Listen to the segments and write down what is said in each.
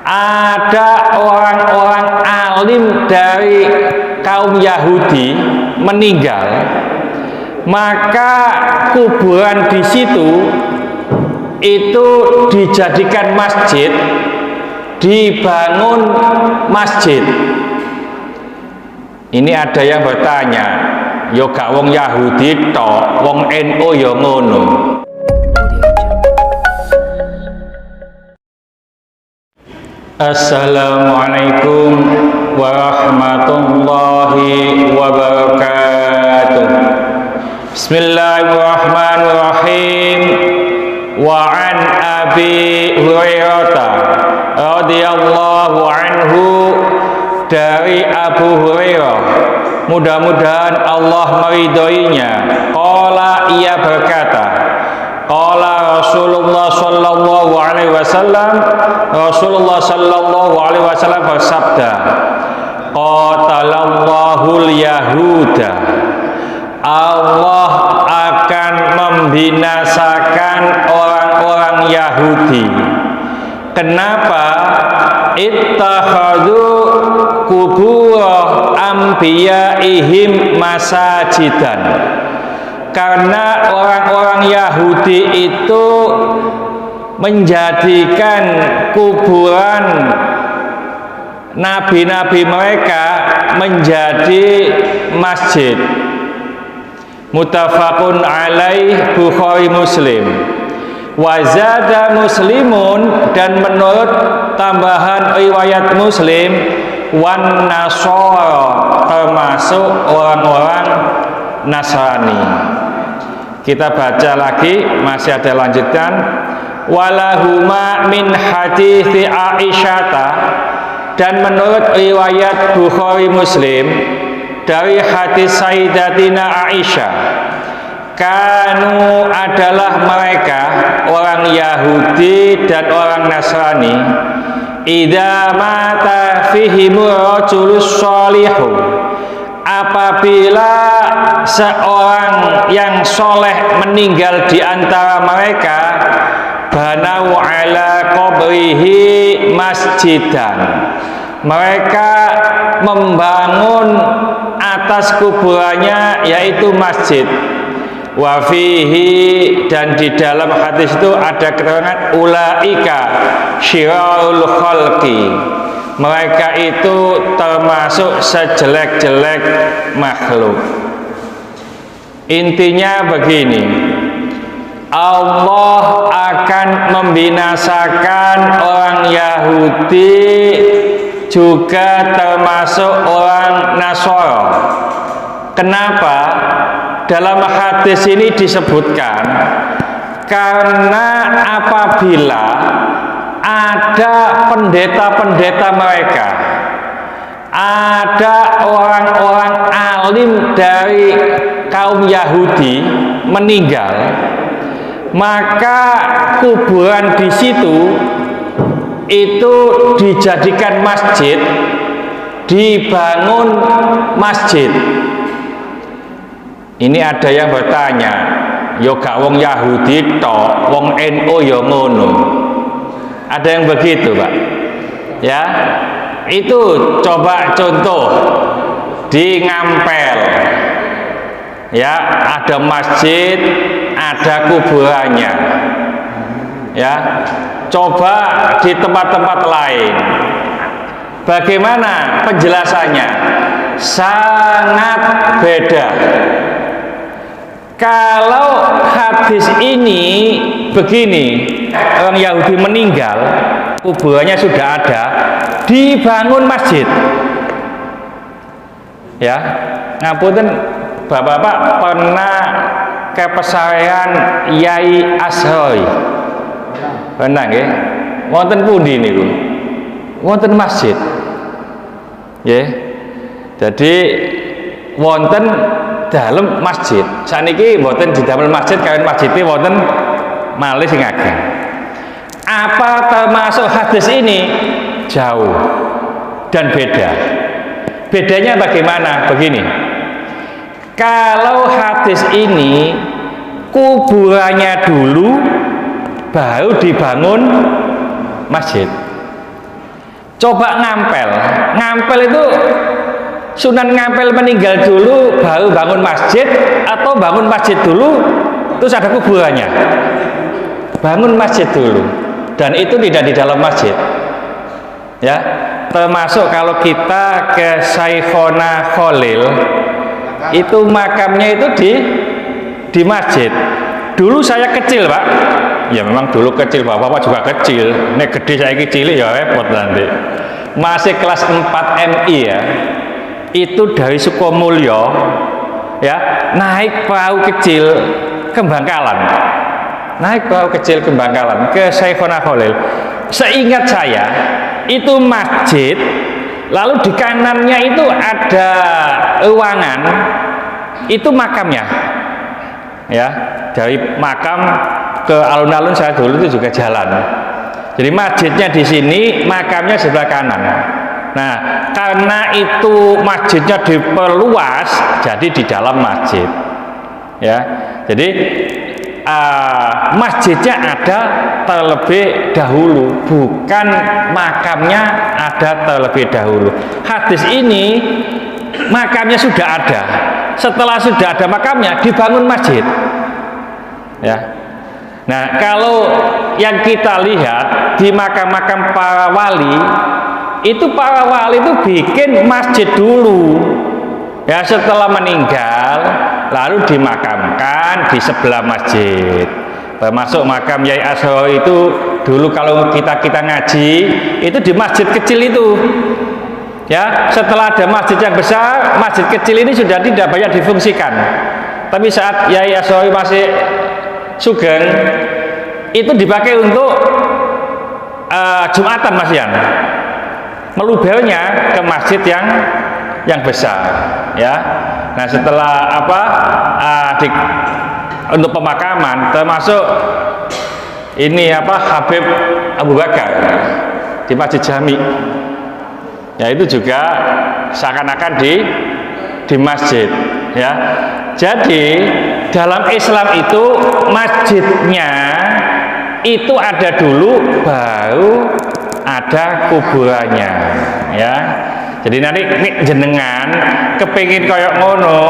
ada orang-orang alim dari kaum Yahudi meninggal, maka kuburan di situ itu dijadikan masjid, dibangun masjid. Ini ada yang bertanya, yo gak wong Yahudi tok, wong NU yo ngono. Assalamualaikum warahmatullahi wabarakatuh. Bismillahirrahmanirrahim. Wa an Abi Hurairah radhiyallahu anhu, dari Abu Hurairah, mudah-mudahan Allah meridhoinya, qala, ia berkata, qala Rasulullah sallallahu alaihi wasallam, Rasulullah sallallahu alaihi wasallam bersabda, qatalallahul yahuda, Allah akan membinasakan orang-orang Yahudi. Kenapa? Ittakhadhu kubur anbiyaihim masajidan. Karena orang-orang Yahudi itu menjadikan kuburan nabi-nabi mereka menjadi masjid. Muttafaqun alaih, Bukhari Muslim. Wazada Muslimun, dan menurut tambahan riwayat Muslim, wan nasara, termasuk orang-orang Nasrani. Kita baca lagi, masih ada lanjutan. Walahuma min hadithi Aisyata, dan menurut riwayat Bukhari Muslim dari hadis Sayyidatina Aisyah, kanu, adalah mereka orang Yahudi dan orang Nasrani, idza mata fihimur rajulus shalihu, apabila seorang yang soleh meninggal di antara mereka, banau ala qabrihi masjidan, mereka membangun atas kuburannya yaitu masjid. Wafihi, dan di dalam hadis itu ada keterangan ulaika syirarul khalqi, mereka itu termasuk sejelek-jelek makhluk. Intinya begini, Allah akan membinasakan orang Yahudi, juga termasuk orang Nasara. Kenapa? Dalam hadis ini disebutkan, karena apabila ada pendeta-pendeta mereka, ada orang-orang alim dari kaum Yahudi meninggal, maka kuburan di situ itu dijadikan masjid, dibangun masjid. Ini ada yang bertanya, yo gak wong Yahudi tok, wong NU yo ngono. Ada yang begitu, Pak? Ya, itu coba contoh di Ngampel, ya, ada masjid, ada kuburannya. Ya, coba di tempat-tempat lain, bagaimana penjelasannya? Sangat beda. Kalau hadis ini begini, orang Yahudi meninggal, kuburannya sudah ada, dibangun masjid. Ya, ngapunten Bapak-bapak pernah ke pesantren Yai Asroy? Pernah nggih? Wonten pundi niku? Wonten masjid. Nggih. Jadi wonten dalam masjid. Saniki mboten didamel masjid, kalian masjidnya wonten malih sing ageng. Apa termasuk hadis ini? Jauh dan beda. Bedanya bagaimana? Begini. Kalau hadis ini kuburannya dulu baru dibangun masjid. Coba ngampel itu Sunan Ngampel meninggal dulu baru bangun masjid atau bangun masjid dulu terus ada kuburannya? Bangun masjid dulu, dan itu tidak di dalam masjid, ya. Termasuk kalau kita ke Syekhona Khalil, itu makamnya itu di masjid. Dulu saya kecil, Pak. Ya memang dulu kecil, Bapak juga kecil. Nek gede saya kecil ya repot nanti. Masih kelas 4 MI ya. Itu dari Sukomulyo ya, naik perahu kecil ke Bangkalan. Naik perahu kecil ke Bangkalan ke Syekhona Khalil. Seingat saya itu masjid, lalu di kanannya itu ada ruangan, itu makamnya. Ya, dari makam ke alun-alun saya dulu itu juga jalan. Jadi masjidnya di sini, makamnya sebelah kanan. Nah, karena itu masjidnya diperluas, jadi di dalam masjid. Ya, jadi masjidnya ada terlebih dahulu, bukan makamnya ada terlebih dahulu. Hadis ini makamnya sudah ada. Setelah sudah ada makamnya, dibangun masjid. Ya. Nah, kalau yang kita lihat di makam-makam para wali, itu para wali itu bikin masjid dulu. Ya, setelah meninggal lalu dimakamkan di sebelah masjid. Termasuk makam Yai Ashari itu dulu kalau kita ngaji itu di masjid kecil itu. Ya, setelah ada masjid yang besar, masjid kecil ini sudah tidak banyak difungsikan. Tapi saat Yai Ashari masih sugeng, itu dipakai untuk Jumatan Mas Yan. Melubelnya ke masjid yang besar, ya. Nah, setelah untuk pemakaman, termasuk ini Habib Abu Bakar di Masjid Jami. Ya, itu juga seakan-akan di masjid, ya. Jadi dalam Islam itu masjidnya itu ada dulu, baru ada kuburannya, ya. Jadi nanti jenengan kepingin koyok ngono,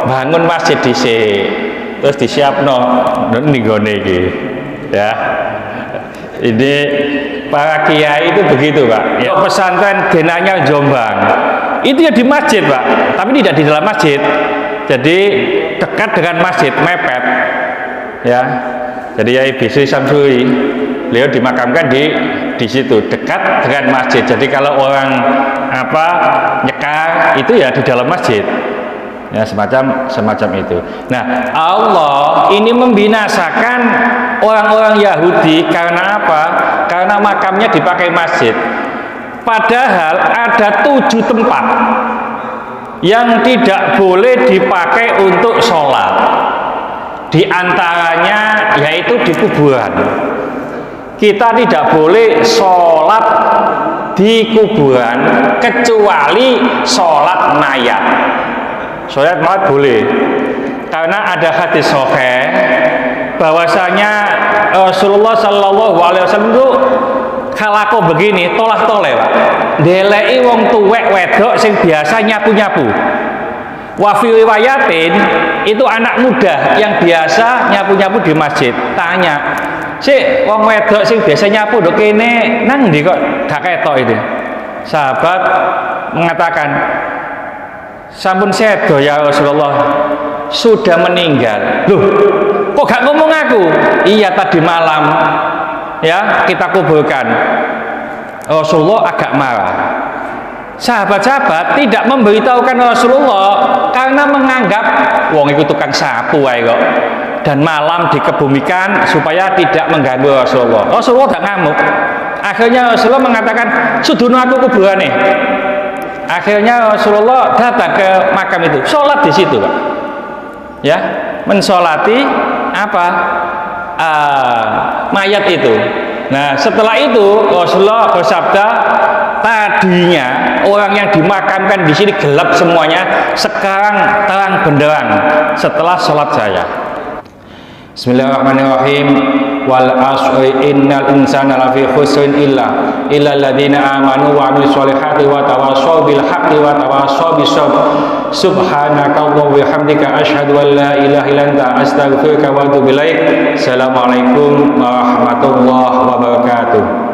bangun masjid dhisik, terus disiapno nggone iki, ya. Ini para kiai itu begitu, Pak. Ya, pesantren Denanya Jombang itu ya di masjid, Pak, tapi tidak di dalam masjid. Jadi dekat dengan masjid, mepet, ya. Jadi Yai Bisri Samsuri, beliau dimakamkan di situ, dekat dengan masjid. Jadi kalau orang nyekar itu ya di dalam masjid. Ya, semacam itu. Nah, Allah ini membinasakan orang-orang Yahudi karena apa? Karena makamnya dipakai masjid. Padahal ada 7 tempat yang tidak boleh dipakai untuk sholat. Di antaranya yaitu di kuburan. Kita tidak boleh sholat di kuburan kecuali sholat mayat. Sholat mayat boleh, karena ada hadis sahih bahwasanya Rasulullah Shallallahu Alaihi Wasallam itu kalako begini, toleh Pak, delei wong tuwek wedok sing biasa nyapu. Wafi riwayatin itu anak muda yang biasa nyapu di masjid. Tanya, si wong wedok sing biasa nyapu dok kene nang ndi kok gak ketok itu? Sahabat mengatakan, sampun sedo ya Rasulullah, sudah meninggal. Loh, kok gak ngomong aku? Iya, tadi malam ya kita kuburkan. Rasulullah agak marah. Sahabat-sahabat tidak memberitahukan Rasulullah karena menganggap wong itu tukang sapu ae kok, dan malam dikebumikan supaya tidak mengganggu Rasulullah. Rasulullah gak ngamuk. Akhirnya Rasulullah mengatakan, sudono aku kuburane. Akhirnya Rasulullah datang ke makam itu, sholat di situ, Pak. Ya, mensolati mayat itu. Nah, setelah itu Rasulullah bersabda, tadinya orang yang dimakamkan di sini gelap semuanya, sekarang terang benderang setelah sholat saya. Bismillahirrahmanirrahim. wal asri innal insana lafi khusrin illa alladziina aamanu wa 'amilus sholihati wa tawassaw bil haqqi wa tawassaw bis sabr. Subhanakallahumma wa bihamdika asyhadu an la ilaha illa anta astaghfiruka wa atubu ilaik. Assalamualaikum warahmatullahi wabarakatuh.